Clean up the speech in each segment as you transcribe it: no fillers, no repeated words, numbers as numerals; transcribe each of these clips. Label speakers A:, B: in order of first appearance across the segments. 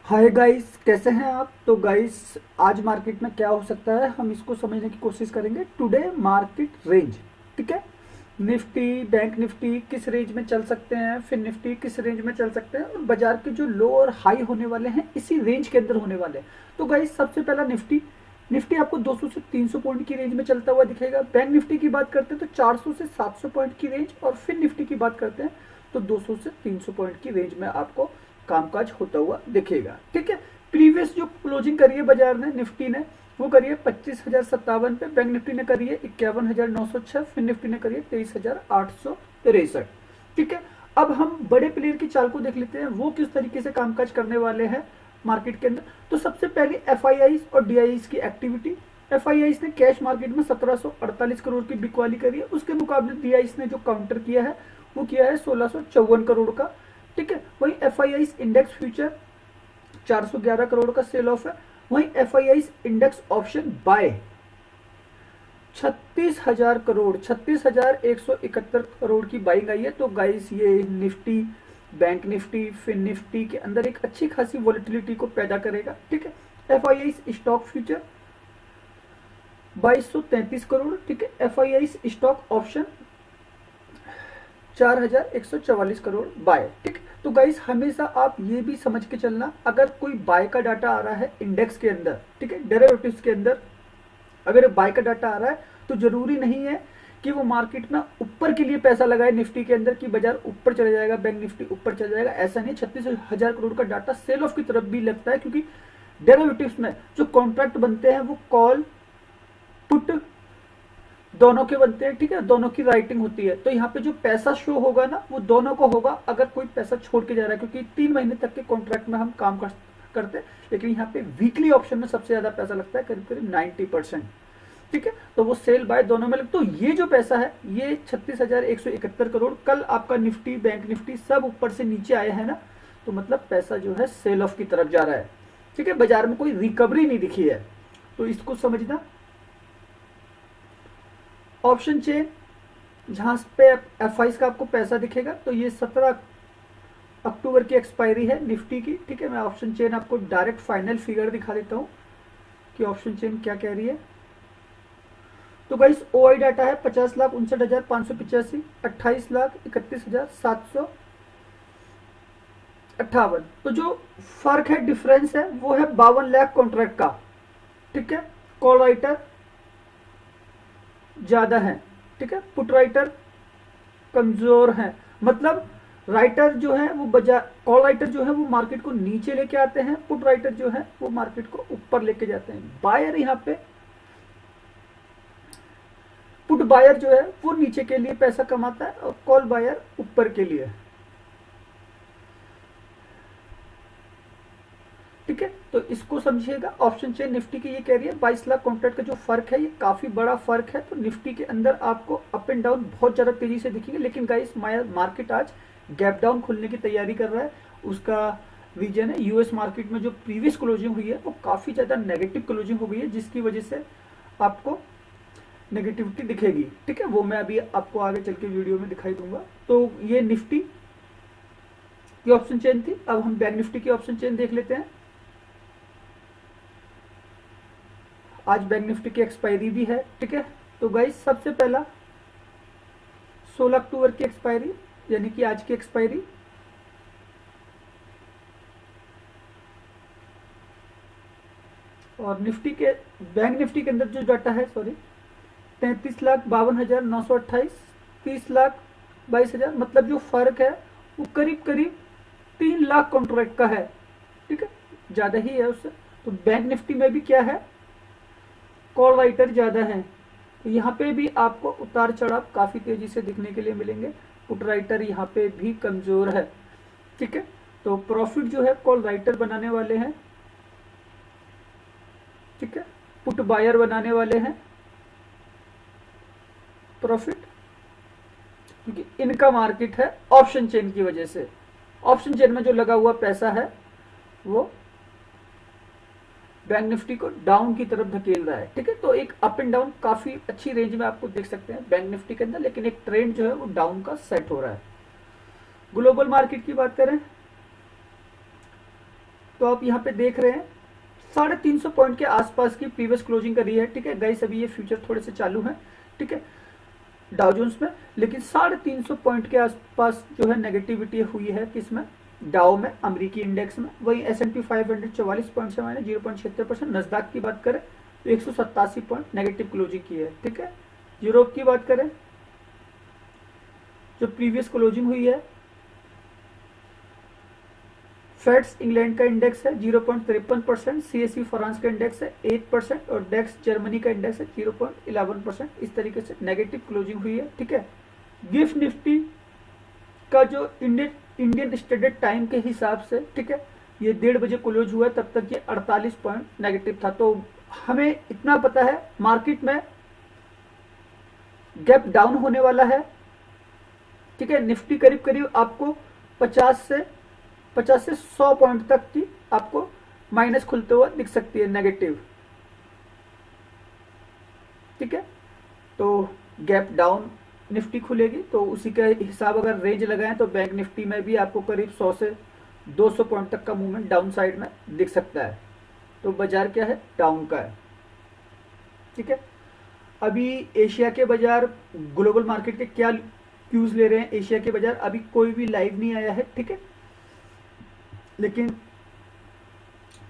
A: Hi guys, कैसे हैं आप। तो गाइस, आज मार्केट में क्या हो सकता है हम इसको समझने की कोशिश करेंगे। टुडे मार्केट रेंज, ठीक है। निफ्टी, बैंक निफ्टी किस रेंज में चल सकते हैं, फिर निफ्टी किस रेंज में चल सकते हैं, और बाजार के जो लो और हाई होने वाले हैं इसी रेंज के अंदर होने वाले हैं। तो गाइस, सबसे पहला निफ्टी निफ्टी आपको 200 से 300 पॉइंट की रेंज में चलता हुआ दिखेगा। बैंक निफ्टी की बात करते हैं तो 400 से 700 पॉइंट की रेंज, और फिर निफ्टी की बात करते हैं तो 200 से 300 पॉइंट की रेंज में आपको कामकाज होता हुआ दिखेगा, ठीक है। प्रीवियस जो क्लोजिंग करी है बाजार ने, निफ्टी ने वो करी है 25,057 पे, बैंक निफ्टी ने करी है 51,906, फिर निफ्टी ने करी है 23,863, ठीक है। अब हम बड़े प्लेयर की चाल को देख लेते हैं, वो किस तरीके से कामकाज करने वाले हैं मार्केट के अंदर। तो सबसे पहले एफ और डी की एक्टिविटी। एफ ने कैश मार्केट में 1748 करोड़ की बिकवाली करी है, उसके मुकाबले डी ने जो काउंटर किया है वो किया है 1654 करोड़ का, ठीक है। वही एफ इंडेक्स फ्यूचर 411 करोड़ का सेल ऑफ है। वहीं F index option buy 36,171 crore की बाइंग आई है। तो गाइस, ये निफ्टी, बैंक निफ्टी, फिन निफ्टी के अंदर एक अच्छी खासी वॉलिटिलिटी को पैदा करेगा, ठीक है। एफ स्टॉक फ्यूचर 2233 करोड़, ठीक है। F stock option 4,144 crore buy, ठीक। तो गाइस, हमेशा आप ये भी समझ के चलना, अगर कोई बाय का डाटा आ रहा है इंडेक्स के अंदर, ठीक है, डेरिवेटिव्स के अंदर अगर बाय का डाटा आ रहा है तो जरूरी नहीं है कि वो मार्केट में ऊपर के लिए पैसा लगाए निफ्टी के अंदर कि बाजार ऊपर चले जाएगा, बैंक निफ्टी ऊपर चले जाएगा, ऐसा नहीं। 36,000 करोड़ का डाटा सेल ऑफ की तरफ भी लगता है, क्योंकि डेरिवेटिव्स में जो कॉन्ट्रैक्ट बनते हैं वो कॉल पुट दोनों के बनते हैं, ठीक है, दोनों की राइटिंग होती है। तो यहाँ पे जो पैसा शो होगा ना वो दोनों को होगा, अगर कोई पैसा छोड़ के जा रहा है, क्योंकि 3 महीने तक के कॉन्ट्रैक्ट में हम काम करते हैं, लेकिन यहाँ पे वीकली ऑप्शन में सबसे ज्यादा पैसा लगता है, करीब करीब 90%, ठीक है। तो वो सेल बाय दोनों में लगता है। तो ये जो पैसा है ये 36,171 करोड़, कल आपका निफ्टी, बैंक निफ्टी सब ऊपर से नीचे आया है ना, तो मतलब पैसा जो है सेल ऑफ की तरफ जा रहा है, ठीक है। बाजार में कोई रिकवरी नहीं दिखी है, तो इसको समझना। ऑप्शन चेन जहां पे एफ का आपको पैसा दिखेगा, तो ये 17 अक्टूबर की एक्सपायरी है निफ्टी की, ठीक है। मैं ऑप्शन चेन आपको डायरेक्ट फाइनल फिगर दिखा देता हूं कि ऑप्शन चेन क्या कह रही है। तो गाइस, ओआई डाटा है 50,59,585, 28,61,758। तो जो फर्क है, डिफरेंस है, वो है 52 लाख कॉन्ट्रैक्ट का, ठीक है। कॉल राइटर ज्यादा है, ठीक है, पुट राइटर कमजोर है। मतलब राइटर जो है वो कॉल राइटर जो है वो मार्केट को नीचे लेके आते हैं, पुट राइटर जो है वो मार्केट को ऊपर लेके जाते हैं। बायर यहाँ पे, पुट बायर जो है वो नीचे के लिए पैसा कमाता है, और कॉल बायर ऊपर के लिए, ठीक है। तो इसको समझिएगा। ऑप्शन चेन निफ्टी की ये कह रही है 22 लाख कॉन्ट्रैक्ट का जो फर्क है ये काफी बड़ा फर्क है। तो निफ्टी के अंदर आपको अप एंड डाउन बहुत ज्यादा तेजी से दिखेंगे, लेकिन गाइस मार्केट आज गैप डाउन खुलने की तैयारी कर रहा है। उसका रीजन है यूएस मार्केट में जो प्रीवियस क्लोजिंग हुई है वो काफी ज्यादा नेगेटिव क्लोजिंग हो गई है, जिसकी वजह से आपको नेगेटिविटी दिखेगी, ठीक है। वो मैं अभी आपको आगे चल के वीडियो में दिखाई दूंगा। तो ये निफ्टी की ऑप्शन चेन थी। अब हम बैंक निफ्टी की ऑप्शन चेन देख लेते हैं। आज बैंक निफ्टी की एक्सपायरी भी है, ठीक है। तो गाइस, सबसे पहला 16 अक्टूबर की एक्सपायरी, यानी कि आज की एक्सपायरी, और निफ्टी के, बैंक निफ्टी के अंदर जो डाटा है, सॉरी, 33,52,928, 30,22,000, मतलब जो फर्क है वो करीब करीब 3 लाख कॉन्ट्रैक्ट का है, ठीक है, ज्यादा ही है उससे। तो बैंक निफ्टी में भी क्या है, कॉल राइटर ज्यादा है, तो यहाँ पे भी आपको उतार चढ़ाव काफी तेजी से दिखने के लिए मिलेंगे। पुट राइटर यहाँ पे भी कमजोर है, ठीक है। तो प्रॉफिट जो है कॉल राइटर बनाने वाले हैं, ठीक है, पुट बायर बनाने वाले हैं प्रॉफिट, क्योंकि इनका मार्केट है ऑप्शन चेन की वजह से। ऑप्शन चेन में जो लगा हुआ पैसा है वो बैंक निफ्टी को डाउन की तरफ धकेल रहा है, ठीक है। तो एक अप एंड डाउन काफी अच्छी रेंज में आपको देख सकते हैं बैंक निफ्टी के अंदर, लेकिन एक ट्रेंड जो है वो डाउन का सेट हो रहा है। ग्लोबल मार्केट की बात करें तो आप यहाँ पे देख रहे हैं 350 पॉइंट के आसपास की प्रीवियस क्लोजिंग करी है। ठीक है गाइस, अभी ये फ्यूचर थोड़े से चालू है, ठीक है, डाउ जोन्स में, लेकिन 350 पॉइंट के आसपास जो है नेगेटिविटी हुई है किसमें, डाउ में, अमेरिकी इंडेक्स में। वही S&P 500 44 पॉइंट से माइनस 0.76%। नस्दाक की बात करें तो 187 पॉइंट नेगेटिव क्लोजिंग की है। ठीक है, यूरोप की बात करें जो प्रीवियस क्लोजिंग हुई है, फेड्स इंग्लैंड का इंडेक्स है 0.53%, CAC फ्रांस का इंडेक्स है 8% और डेक्स जर्मनी का इंडेक्स है 0.11%। इस तरीके से नेगेटिव क्लोजिंग हुई है। ठीक है, गिफ्ट निफ्टी का जो इंडियन स्टैंडर्ड टाइम के हिसाब से, ठीक है, ये 1:30 बजे क्लोज हुआ, तब तक ये 48 पॉइंट नेगेटिव था। तो हमें इतना पता है मार्केट में गैप डाउन होने वाला है। ठीक है, निफ्टी करीब करीब आपको 50 से 100 पॉइंट तक की आपको माइनस खुलते हुए दिख सकती है, नेगेटिव। ठीक है, तो गैप डाउन निफ्टी खुलेगी, तो उसी के हिसाब अगर रेंज लगाएं तो बैंक निफ्टी में भी आपको करीब 100 से 200 पॉइंट तक का मूवमेंट डाउन साइड में दिख सकता है। तो बाजार क्या है, डाउन का है। ठीक है, अभी एशिया के बाजार, ग्लोबल मार्केट के क्या क्यूज ले रहे हैं एशिया के बाजार, अभी कोई भी लाइव नहीं आया है। ठीक है, लेकिन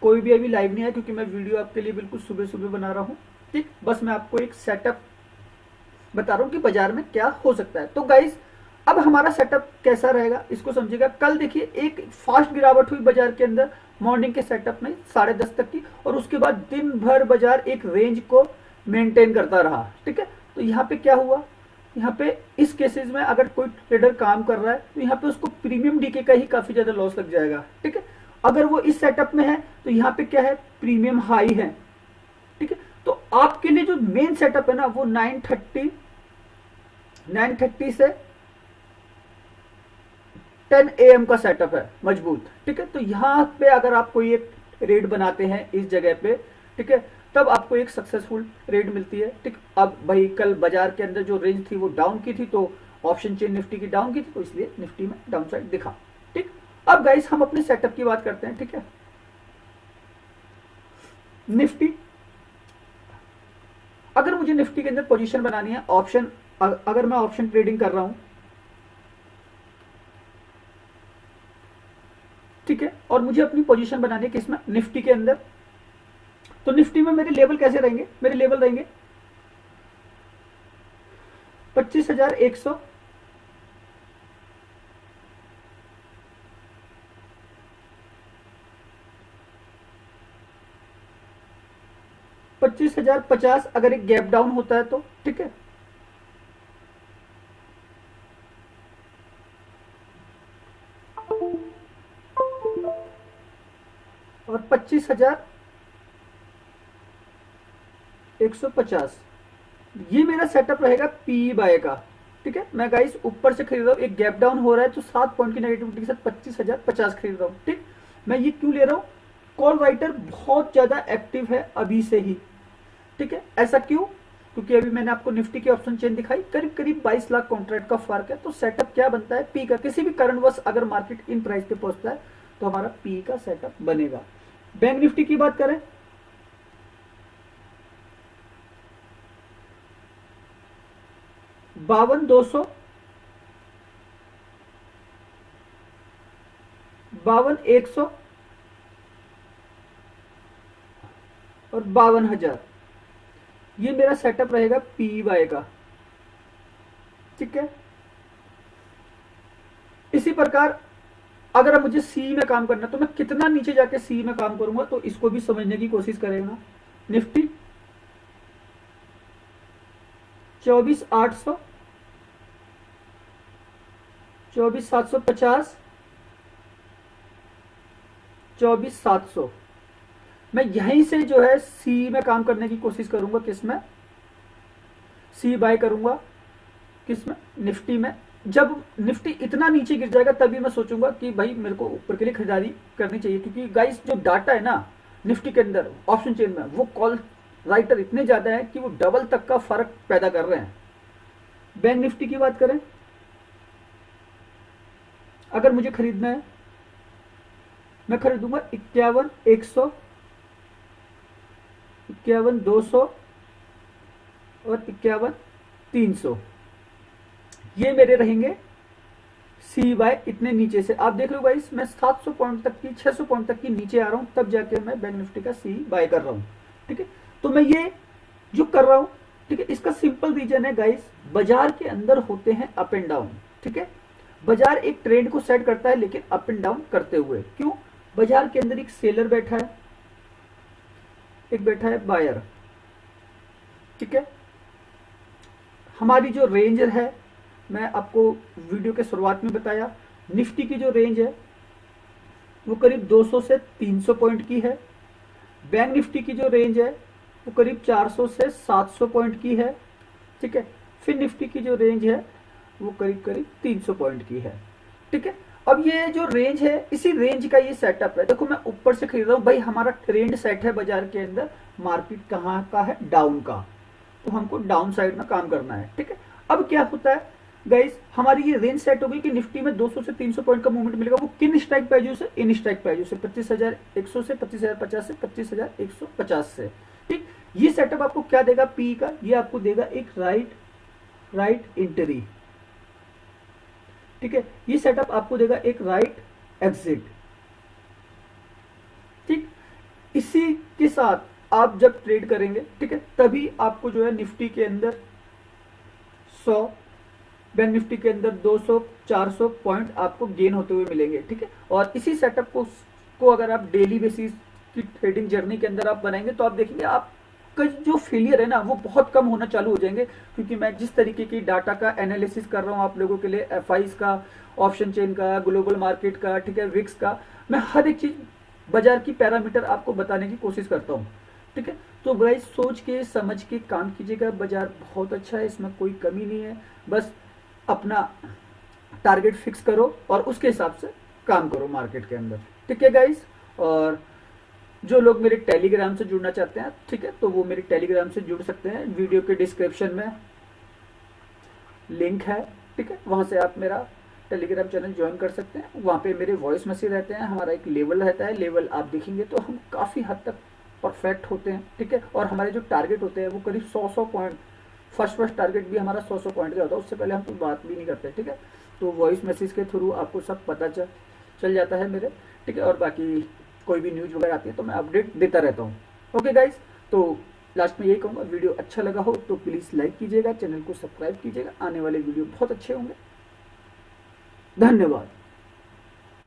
A: कोई भी अभी लाइव नहीं आया क्योंकि मैं वीडियो आपके लिए बिल्कुल सुबह सुबह बना रहा हूं। ठीक, बस मैं आपको एक सेटअप बता रहा हूं कि बाजार में क्या हो सकता है। तो गाइस, अब हमारा सेटअप कैसा रहेगा इसको समझिएगा। कल देखिए एक फास्ट गिरावट हुई बाजार के अंदर मॉर्निंग के सेटअप में 10:30 तक की, और उसके बाद दिन भर बाजार एक रेंज को मेंटेन करता रहा। ठीक है, तो यहाँ पे क्या हुआ, यहाँ पे इस केसेस में अगर कोई ट्रेडर काम कर रहा है तो यहाँ पे उसको प्रीमियम डीके का ही काफी ज्यादा लॉस लग जाएगा। ठीक है, अगर वो इस सेटअप में है तो यहाँ पे क्या है, प्रीमियम हाई है। ठीक है, तो आपके लिए जो मेन सेटअप है ना वो 9:30 से 10 AM का सेटअप है मजबूत। ठीक है, तो यहाँ पे अगर आप कोई एक रेड बनाते हैं इस जगह पे, ठीक है, तब आपको एक सक्सेसफुल रेड मिलती है। ठीक, अब भाई कल बाजार के अंदर जो रेंज थी वो डाउन की थी, तो ऑप्शन चेन निफ्टी की डाउन की थी, तो इसलिए निफ्टी में डाउन साइड दिखा। ठीक, अब गाइस हम अपने सेटअप की बात करते हैं। ठीक है, निफ्टी, अगर मुझे निफ्टी के अंदर पोजीशन बनानी है ऑप्शन, अगर मैं ऑप्शन ट्रेडिंग कर रहा हूं, ठीक है, और मुझे अपनी पोजीशन बनानी है किसमें, निफ्टी के अंदर, तो निफ्टी में मेरे लेवल कैसे रहेंगे, मेरे लेवल रहेंगे 25,100, 25,050 अगर एक गैप डाउन होता है तो। ठीक है, और 25,150 ये मेरा सेटअप रहेगा पी बाय का। ठीक है, मैं गाइस ऊपर से खरीद रहा हूं, एक गैप डाउन हो रहा है तो 7 पॉइंट की नेगेटिविटी के साथ 25,050 खरीद रहा हूं। ठीक, मैं ये क्यों ले रहा हूं, कॉल राइटर बहुत ज्यादा एक्टिव है अभी से ही। ठीक है, ऐसा क्यों, क्योंकि अभी मैंने आपको निफ्टी की ऑप्शन चेन दिखाई, करीब करीब 22 लाख कॉन्ट्रैक्ट का फर्क है। तो सेटअप क्या बनता है, पी का। किसी भी कारणवश अगर मार्केट इन प्राइस पे पहुंचता है तो हमारा पी का सेटअप बनेगा। बैंक निफ्टी की बात करें, बावन 200, 52,100 और 52,000, ये मेरा सेटअप रहेगा पी बाय का। ठीक है, इसी प्रकार अगर मुझे सी में काम करना तो मैं कितना नीचे जाके सी में काम करूंगा, तो इसको भी समझने की कोशिश करेगा। निफ्टी 24,800, 24,750, 24,700, मैं यहीं से जो है सी में काम करने की कोशिश करूंगा। किसमें, सी बाय करूंगा, किसमें, निफ्टी में। जब निफ्टी इतना नीचे गिर जाएगा तभी मैं सोचूंगा कि भाई मेरे को ऊपर के लिए खरीदारी करनी चाहिए, क्योंकि गाइस जो डाटा है ना निफ्टी के अंदर ऑप्शन चेन में, वो कॉल राइटर इतने ज्यादा है कि वो डबल तक का फर्क पैदा कर रहे हैं। बैंक निफ्टी की बात करें, अगर मुझे खरीदना है मैं खरीदूंगा 51,100, 51,200 और 51,300। ये मेरे रहेंगे सी बाय इतने नीचे से। आप देख लो गाइस, मैं 700 पॉइंट तक की, 600 पॉइंट तक की नीचे आ रहा हूं, तब जाके मैं बैंक निफ्टी का सी बाय कर रहा हूं। ठीक है, तो मैं ये जो कर रहा हूं, ठीक है, इसका सिंपल रीजन है गाइस, बाजार के अंदर होते हैं अप एंड डाउन। ठीक है, बाजार एक ट्रेंड को सेट करता है लेकिन अप एंड डाउन करते हुए। क्यों? बाजार के अंदर एक सेलर बैठा है, एक बैठा है बायर। ठीक है, हमारी जो रेंज है, मैं आपको वीडियो के शुरुआत में बताया, निफ्टी की जो रेंज है वो करीब 200 से 300 पॉइंट की है। बैंक निफ्टी की जो रेंज है वो करीब 400 से 700 पॉइंट की है। ठीक है, फिर निफ्टी की जो रेंज है वो करीब करीब 300 पॉइंट की है। ठीक है, अब ये जो रेंज है, इसी रेंज का ये सेटअप है। देखो मैं ऊपर से खरीद रहा हूँ भाई, हमारा ट्रेंड सेट है बाजार के अंदर, मार्केट कहाँ का है, डाउन का, तो हमको डाउन साइड में काम करना है। ठीक है, अब क्या होता है गाइस, हमारी ये रेंज सेट हो गई कि निफ्टी में 200 से 300 पॉइंट का मूवमेंट मिलेगा। वो किन स्ट्राइक प्राइजों से? इन स्ट्राइक प्राइजों से, 25,100 से, 25,050 से, 25,150 से। ठीक, ये सेटअप आपको क्या देगा? पी का ये आपको देगा एक राइट एंट्री। ठीक है, ये सेटअप आपको देगा एक राइट एग्जिट। ठीक, इसी के साथ आप जब ट्रेड करेंगे, ठीक है, तभी आपको जो है निफ्टी के अंदर 100, बैंक निफ्टी के अंदर 200, 400 पॉइंट आपको गेन होते हुए मिलेंगे। ठीक है, और इसी सेटअप को अगर आप डेली बेसिस की ट्रेडिंग जर्नी के अंदर आप बनाएंगे तो आप देखेंगे आपका जो फेलियर है ना वो बहुत कम होना चालू हो जाएंगे। क्योंकि मैं जिस तरीके की डाटा का एनालिसिस कर रहा हूँ आप लोगों के लिए, एफआईज का, ऑप्शन चेन का, ग्लोबल मार्केट का, ठीक है, विक्स का, मैं हर एक चीज बाजार की पैरामीटर आपको बताने की कोशिश करता हूँ। ठीक है, तो गाइस सोच के समझ के काम कीजिएगा। बाजार बहुत अच्छा है, इसमें कोई कमी नहीं है। बस अपना टारगेट फिक्स करो और उसके हिसाब से काम करो मार्केट के अंदर। ठीक है गाइस, और जो लोग मेरे टेलीग्राम से जुड़ना चाहते हैं, ठीक है, तो वो मेरे टेलीग्राम से जुड़ सकते हैं। वीडियो के डिस्क्रिप्शन में लिंक है। ठीक है, वहां से आप मेरा टेलीग्राम चैनल ज्वाइन कर सकते हैं। वहाँ पे मेरे वॉइस मैसेज रहते हैं, हमारा एक लेवल रहता है, लेवल आप देखेंगे तो हम काफ़ी हद तक परफेक्ट होते हैं। ठीक है, और हमारे जो टारगेट होते हैं वो करीब 100 पॉइंट, फर्स्ट टारगेट भी हमारा 100 पॉइंट का होता है, उससे पहले हम तो बात भी नहीं करते। ठीक है, तो वॉइस मैसेज के थ्रू आपको सब पता चल जाता है मेरे। ठीक है, और बाकी कोई भी न्यूज़ वगैरह आती है तो मैं अपडेट देता रहता हूँ। ओके गाइस, तो लास्ट में यही कहूँगा, वीडियो अच्छा लगा हो तो प्लीज़ लाइक कीजिएगा, चैनल को सब्सक्राइब कीजिएगा, आने वाले वीडियो बहुत अच्छे होंगे। धन्यवाद।